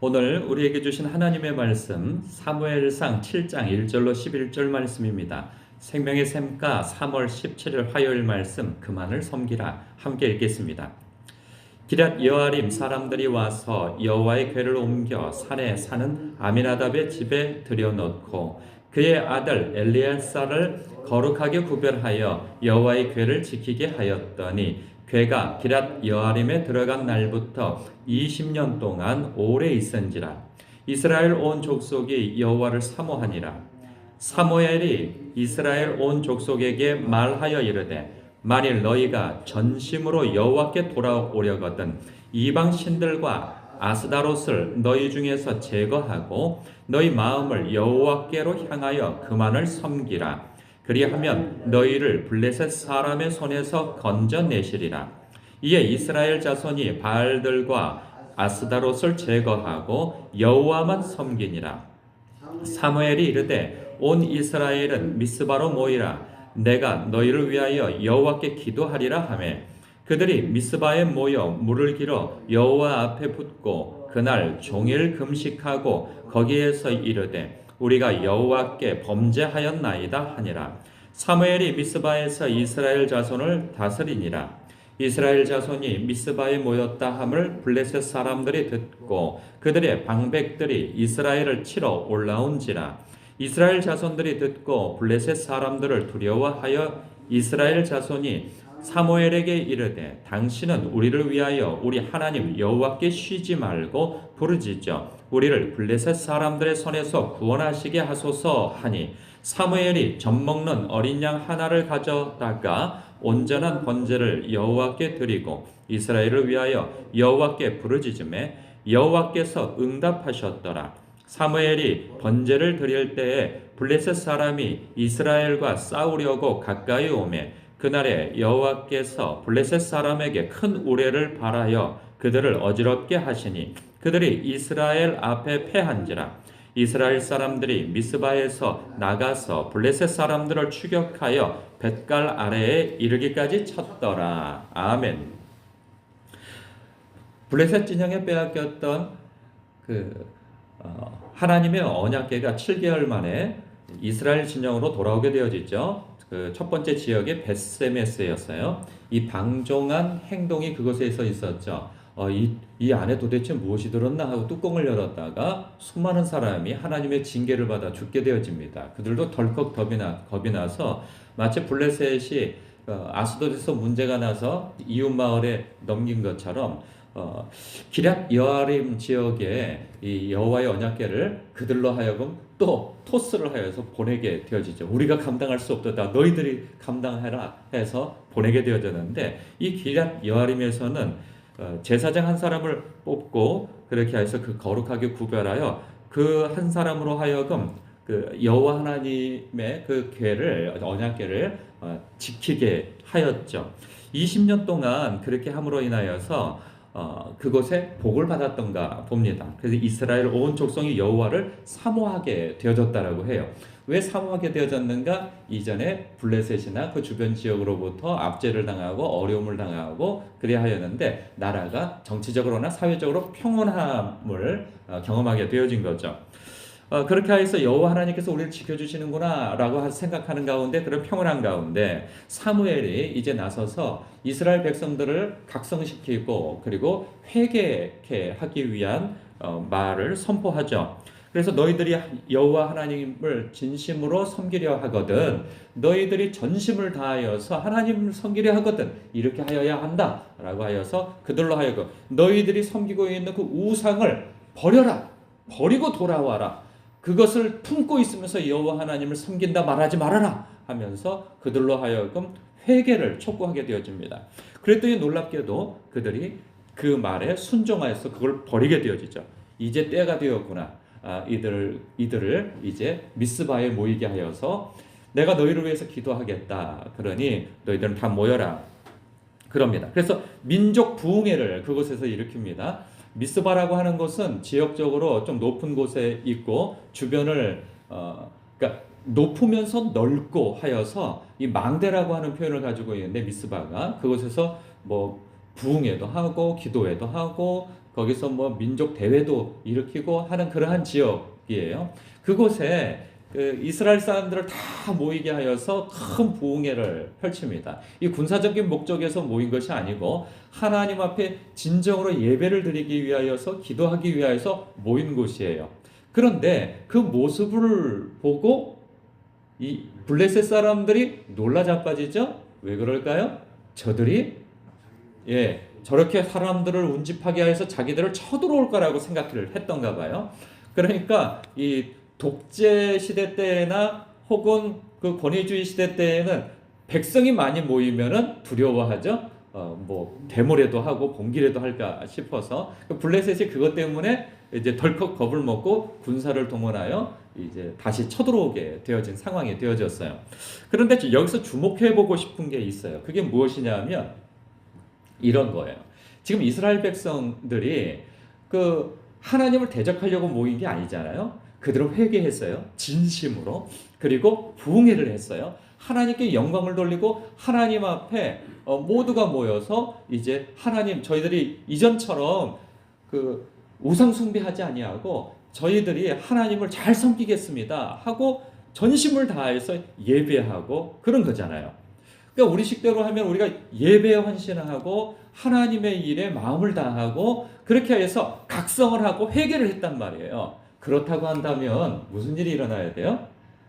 오늘 우리에게 주신 하나님의 말씀 사무엘상 7장 1절로 11절 말씀입니다. 생명의 샘가 3월 17일 화요일 말씀 그만을 섬기라 함께 읽겠습니다. 기럇 여아림 사람들이 와서 여호와의 궤를 옮겨 산에 사는 아미나답의 집에 들여놓고 그의 아들 엘리에살을 거룩하게 구별하여 여호와의 궤를 지키게 하였더니 궤가 기럇 여아림에 들어간 날부터 20년 동안 오래 있은지라. 이스라엘 온 족속이 여호와를 사모하니라. 사무엘이 이스라엘 온 족속에게 말하여 이르되 만일 너희가 전심으로 여호와께 돌아오려거든 이방 신들과 아스다롯을 너희 중에서 제거하고 너희 마음을 여호와께로 향하여 그만을 섬기라. 그리하면 너희를 블레셋 사람의 손에서 건져내시리라. 이에 이스라엘 자손이 바알들과 아스다롯을 제거하고 여호와만 섬기니라. 사무엘이 이르되 온 이스라엘은 미스바로 모이라. 내가 너희를 위하여 여호와께 기도하리라 하매 그들이 미스바에 모여 물을 길어 여호와 앞에 붓고 그날 종일 금식하고 거기에서 이르되 우리가 여호와께 범죄하였나이다 하니라. 사무엘이 미스바에서 이스라엘 자손을 다스리니라. 이스라엘 자손이 미스바에 모였다 함을 블레셋 사람들이 듣고 그들의 방백들이 이스라엘을 치러 올라온지라. 이스라엘 자손들이 듣고 블레셋 사람들을 두려워하여 이스라엘 자손이 사무엘에게 이르되 당신은 우리를 위하여 우리 하나님 여호와께 쉬지 말고 부르짖어 우리를 블레셋 사람들의 손에서 구원하시게 하소서 하니 사무엘이 젖먹는 어린 양 하나를 가져다가 온전한 번제를 여호와께 드리고 이스라엘을 위하여 여호와께 부르짖음에 여호와께서 응답하셨더라. 사무엘이 번제를 드릴 때에 블레셋 사람이 이스라엘과 싸우려고 가까이 오매 그날에 여호와께서 블레셋 사람에게 큰 우레를 발하여 그들을 어지럽게 하시니 그들이 이스라엘 앞에 패한지라. 이스라엘 사람들이 미스바에서 나가서 블레셋 사람들을 추격하여 벳갈 아래에 이르기까지 쳤더라. 아멘. 블레셋 진영에 빼앗겼던 하나님의 언약궤가 7개월 만에 이스라엘 진영으로 돌아오게 되어지죠. 첫 번째 지역이 벳세메스였어요. 이 방종한 행동이 그곳에서 있었죠. 이 안에 도대체 무엇이 들었나 하고 뚜껑을 열었다가 수많은 사람이 하나님의 징계를 받아 죽게 되어집니다. 그들도 덜컥 겁이 나서 마치 블레셋이 아스돗에서 문제가 나서 이웃 마을에 넘긴 것처럼 기럇 여아림 지역에 이 여호와의 언약궤를 그들로 하여금 또 토스를 하여서 보내게 되어지죠. 우리가 감당할 수 없도다. 너희들이 감당해라 해서 보내게 되어졌는데 이 기럇 여아림에서는 제사장 한 사람을 뽑고 그렇게 해서 그 거룩하게 구별하여 그 한 사람으로 하여금 그 여호와 하나님의 그 궤를 언약궤를 지키게 하였죠. 20년 동안 그렇게 함으로 인하여서 그곳에 복을 받았던가 봅니다. 그래서 이스라엘 온 족속이 여호와를 사모하게 되어졌다라고 해요. 왜 사모하게 되어졌는가? 이전에 블레셋이나 그 주변 지역으로부터 압제를 당하고 어려움을 당하고 그래 하였는데 나라가 정치적으로나 사회적으로 평온함을 경험하게 되어진 거죠. 그렇게 해서 여호와 하나님께서 우리를 지켜주시는구나 라고 생각하는 가운데 그런 평온한 가운데 사무엘이 이제 나서서 이스라엘 백성들을 각성시키고 그리고 회개케 하기 위한 말을 선포하죠. 그래서 너희들이 여호와 하나님을 진심으로 섬기려 하거든 너희들이 전심을 다하여서 하나님을 섬기려 하거든 이렇게 하여야 한다 라고 하여서 그들로 하여금 너희들이 섬기고 있는 그 우상을 버려라 버리고 돌아와라 그것을 품고 있으면서 여호와 하나님을 섬긴다 말하지 말아라 하면서 그들로 하여금 회개를 촉구하게 되어집니다. 그랬더니 놀랍게도 그들이 그 말에 순종하여서 그걸 버리게 되어지죠. 이제 때가 되었구나. 이들을 이제 미스바에 모이게 하여서 내가 너희를 위해서 기도하겠다. 그러니 너희들은 다 모여라. 그럽니다. 그래서 민족 부흥회를 그곳에서 일으킵니다. 미스바라고 하는 곳은 지역적으로 좀 높은 곳에 있고 주변을 그러니까 높으면서 넓고 하여서 이 망대라고 하는 표현을 가지고 있는데 미스바가 그곳에서 뭐 부흥회도 하고 기도회도 하고 거기서 뭐 민족 대회도 일으키고 하는 그러한 지역이에요. 그곳에 그 이스라엘 사람들을 다 모이게 하여서 큰 부흥회를 펼칩니다. 이 군사적인 목적에서 모인 것이 아니고 하나님 앞에 진정으로 예배를 드리기 위하여서 기도하기 위하여서 모인 곳이에요. 그런데 그 모습을 보고 이 블레셋 사람들이 놀라 자빠지죠. 왜 그럴까요? 저들이 저렇게 사람들을 운집하게 해서 자기들을 쳐들어올 거라고 생각을 했던가 봐요. 그러니까 이 독재 시대 때나 혹은 그 권위주의 시대 때에는 백성이 많이 모이면은 두려워하죠. 뭐 데모라도 하고 봉기라도 할까 싶어서 블레셋이 그것 때문에 이제 덜컥 겁을 먹고 군사를 동원하여 이제 다시 쳐들어오게 되어진 상황이 되어졌어요. 그런데 여기서 주목해 보고 싶은 게 있어요. 그게 무엇이냐면 이런 거예요. 지금 이스라엘 백성들이 그 하나님을 대적하려고 모인 게 아니잖아요. 그들은 회개했어요. 진심으로. 그리고 부흥회를 했어요. 하나님께 영광을 돌리고 하나님 앞에 모두가 모여서 이제 하나님 저희들이 이전처럼 그 우상 숭배하지 아니하고 저희들이 하나님을 잘 섬기겠습니다 하고 전심을 다해서 예배하고 그런 거잖아요. 그러니까 우리 식대로 하면 우리가 예배에 헌신하고 하나님의 일에 마음을 다하고 그렇게 해서 각성을 하고 회개를 했단 말이에요. 그렇다고 한다면 무슨 일이 일어나야 돼요?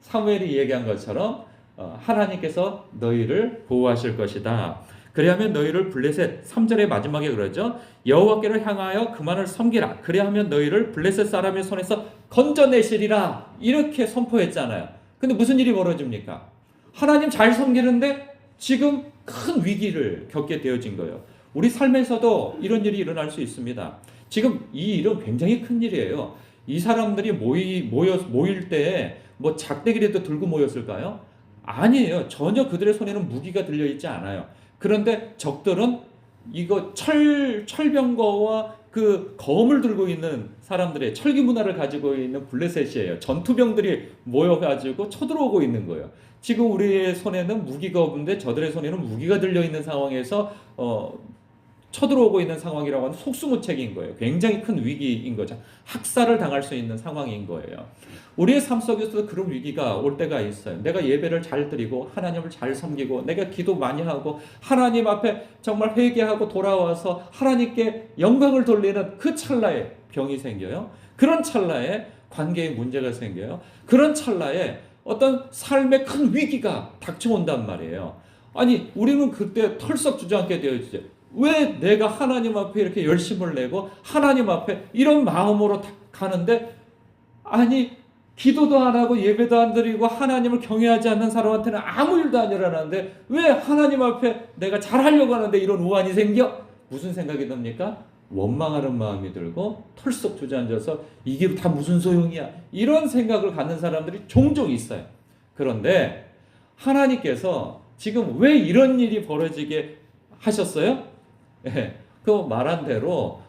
사무엘이 얘기한 것처럼 하나님께서 너희를 보호하실 것이다. 그래야면 너희를 블레셋 3절의 마지막에 그러죠. 여호와께를 향하여 그만을 섬기라. 그래야면 너희를 블레셋 사람의 손에서 건져내시리라. 이렇게 선포했잖아요. 근데 무슨 일이 벌어집니까? 하나님 잘 섬기는데 지금 큰 위기를 겪게 되어진 거예요. 우리 삶에서도 이런 일이 일어날 수 있습니다. 지금 이 일은 굉장히 큰 일이에요. 이 사람들이 모일 때 뭐 작대기라도 들고 모였을까요? 아니에요. 전혀 그들의 손에는 무기가 들려있지 않아요. 그런데 적들은 이거 철병거와 그 검을 들고 있는 사람들의 철기 문화를 가지고 있는 블레셋이에요. 전투병들이 모여가지고 쳐들어오고 있는 거예요. 지금 우리의 손에는 무기가 없는데 저들의 손에는 무기가 들려있는 상황에서 쳐들어오고 있는 상황이라고 하는 속수무책인 거예요. 굉장히 큰 위기인 거죠. 학살을 당할 수 있는 상황인 거예요. 우리의 삶 속에서도 그런 위기가 올 때가 있어요. 내가 예배를 잘 드리고 하나님을 잘 섬기고 내가 기도 많이 하고 하나님 앞에 정말 회개하고 돌아와서 하나님께 영광을 돌리는 그 찰나에 병이 생겨요. 그런 찰나에 관계에 문제가 생겨요. 그런 찰나에 어떤 삶의 큰 위기가 닥쳐온단 말이에요. 아니 우리는 그때 털썩 주저앉게 되어지죠. 왜 내가 하나님 앞에 이렇게 열심을 내고 하나님 앞에 이런 마음으로 가는데 아니 기도도 안 하고 예배도 안 드리고 하나님을 경외하지 않는 사람한테는 아무 일도 안 일어나는데 왜 하나님 앞에 내가 잘하려고 하는데 이런 우환이 생겨? 무슨 생각이 듭니까? 원망하는 마음이 들고 털썩 주저앉아서 이게 다 무슨 소용이야? 이런 생각을 갖는 사람들이 종종 있어요. 그런데 하나님께서 지금 왜 이런 일이 벌어지게 하셨어요? 그 말한 대로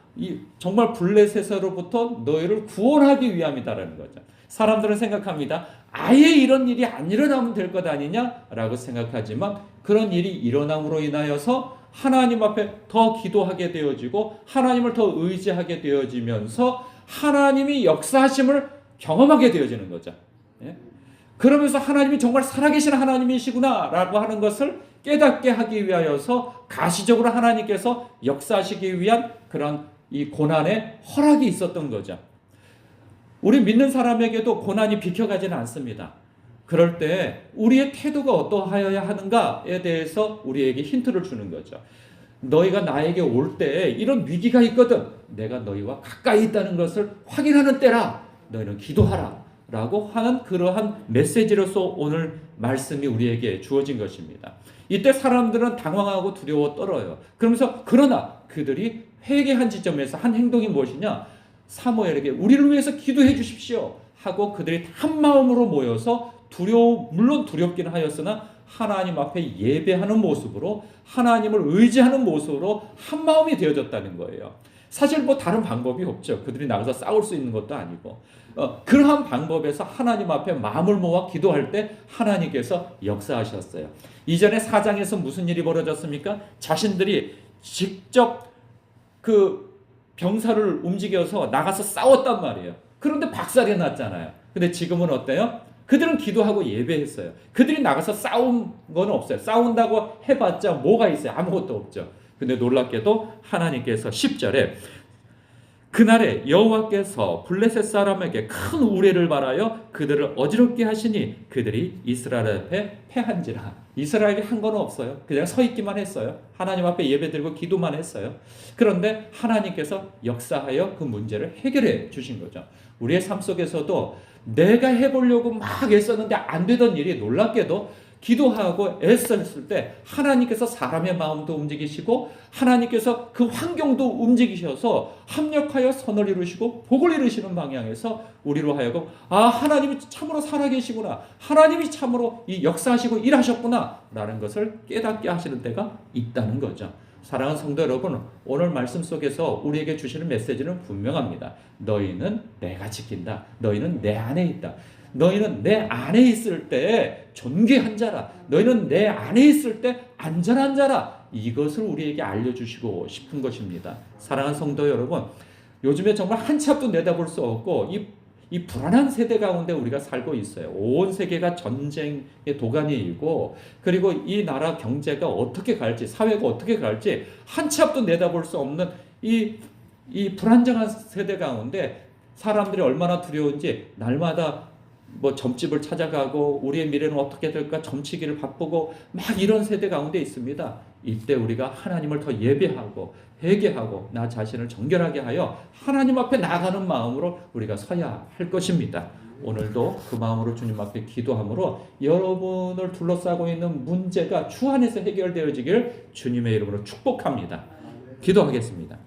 정말 블레셋으로부터 너희를 구원하기 위함이다라는 거죠. 사람들은 생각합니다. 아예 이런 일이 안 일어나면 될 것 아니냐라고 생각하지만 그런 일이 일어남으로 인하여서 하나님 앞에 더 기도하게 되어지고 하나님을 더 의지하게 되어지면서 하나님이 역사하심을 경험하게 되어지는 거죠. 그러면서 하나님이 정말 살아계신 하나님이시구나 라고 하는 것을 깨닫게 하기 위하여서 가시적으로 하나님께서 역사하시기 위한 그런 이 고난의 허락이 있었던 거죠. 우리 믿는 사람에게도 고난이 비켜가지는 않습니다. 그럴 때 우리의 태도가 어떠하여야 하는가에 대해서 우리에게 힌트를 주는 거죠. 너희가 나에게 올 때 이런 위기가 있거든. 내가 너희와 가까이 있다는 것을 확인하는 때라. 너희는 기도하라. 라고 하는 그러한 메시지로서 오늘 말씀이 우리에게 주어진 것입니다. 이때 사람들은 당황하고 두려워 떨어요. 그러면서 그러나 그들이 회개한 지점에서 한 행동이 무엇이냐? 사무엘에게 우리를 위해서 기도해 주십시오 하고 그들이 한 마음으로 모여서 물론 두렵기는 하였으나 하나님 앞에 예배하는 모습으로 하나님을 의지하는 모습으로 한 마음이 되어졌다는 거예요. 사실 뭐 다른 방법이 없죠. 그들이 나가서 싸울 수 있는 것도 아니고 그러한 방법에서 하나님 앞에 마음을 모아 기도할 때 하나님께서 역사하셨어요. 이전에 4장에서 무슨 일이 벌어졌습니까? 자신들이 직접 그 병사를 움직여서 나가서 싸웠단 말이에요. 그런데 박살이 났잖아요. 근데 지금은 어때요? 그들은 기도하고 예배했어요. 그들이 나가서 싸운 건 없어요. 싸운다고 해봤자 뭐가 있어요? 아무것도 없죠. 근데 놀랍게도 하나님께서 10절에 그날에 여호와께서 블레셋 사람에게 큰 우레를 발하여 그들을 어지럽게 하시니 그들이 이스라엘 앞에 패한지라. 이스라엘이 한 건 없어요. 그냥 서 있기만 했어요. 하나님 앞에 예배드리고 기도만 했어요. 그런데 하나님께서 역사하여 그 문제를 해결해 주신 거죠. 우리의 삶 속에서도 내가 해보려고 막 애썼는데 안 되던 일이 놀랍게도 기도하고 애썼을 때 하나님께서 사람의 마음도 움직이시고 하나님께서 그 환경도 움직이셔서 합력하여 선을 이루시고 복을 이루시는 방향에서 우리로 하여금 하나님이 참으로 살아계시구나, 하나님이 참으로 이 역사하시고 일하셨구나 라는 것을 깨닫게 하시는 때가 있다는 거죠. 사랑하는 성도 여러분, 오늘 말씀 속에서 우리에게 주시는 메시지는 분명합니다. 너희는 내가 지킨다. 너희는 내 안에 있다. 너희는 내 안에 있을 때 존귀한 자라. 너희는 내 안에 있을 때 안전한 자라. 이것을 우리에게 알려주시고 싶은 것입니다. 사랑하는 성도 여러분, 요즘에 정말 한치 앞도 내다볼 수 없고 이 불안한 세대 가운데 우리가 살고 있어요. 온 세계가 전쟁의 도가니이고, 그리고 이 나라 경제가 어떻게 갈지, 사회가 어떻게 갈지 한치 앞도 내다볼 수 없는 이 불안정한 세대 가운데 사람들이 얼마나 두려운지 날마다 점집을 찾아가고 우리의 미래는 어떻게 될까 점치기를 바쁘고 막 이런 세대 가운데 있습니다. 이때 우리가 하나님을 더 예배하고 회개하고 나 자신을 정결하게 하여 하나님 앞에 나가는 마음으로 우리가 서야 할 것입니다. 오늘도 그 마음으로 주님 앞에 기도함으로 여러분을 둘러싸고 있는 문제가 주 안에서 해결되어지길 주님의 이름으로 축복합니다. 기도하겠습니다.